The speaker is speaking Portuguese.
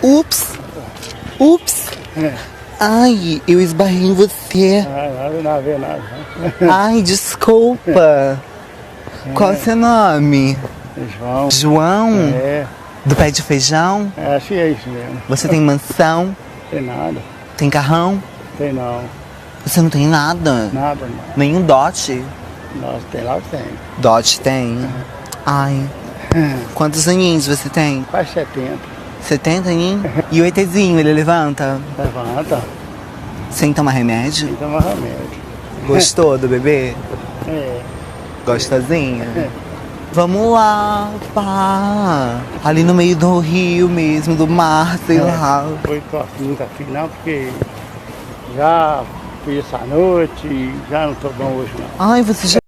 Ups! Ups! Ai, eu esbarrei em você. Não vê nada. Ai, desculpa. Qual é o seu nome? João. João? É, Do pé de feijão? acho que é isso mesmo. Você tem mansão? Tem nada. Tem carrão? Tem não. Você não tem nada? Nada, não. Nenhum dote? Nossa, tem lá que tem. Dote tem? Ai. Quantos aninhos você tem? Quase 70. 70 aninhos? E o ETzinho, ele levanta? Levanta. Sem tomar remédio? Tem que tomar remédio. Gostou do bebê? É. Gostosinha? Vamos lá, pá. Ali no meio do rio mesmo, do mar, sei lá. Foi nunca fiz não, porque já fui essa noite e já não tô bom hoje não. Ai, você já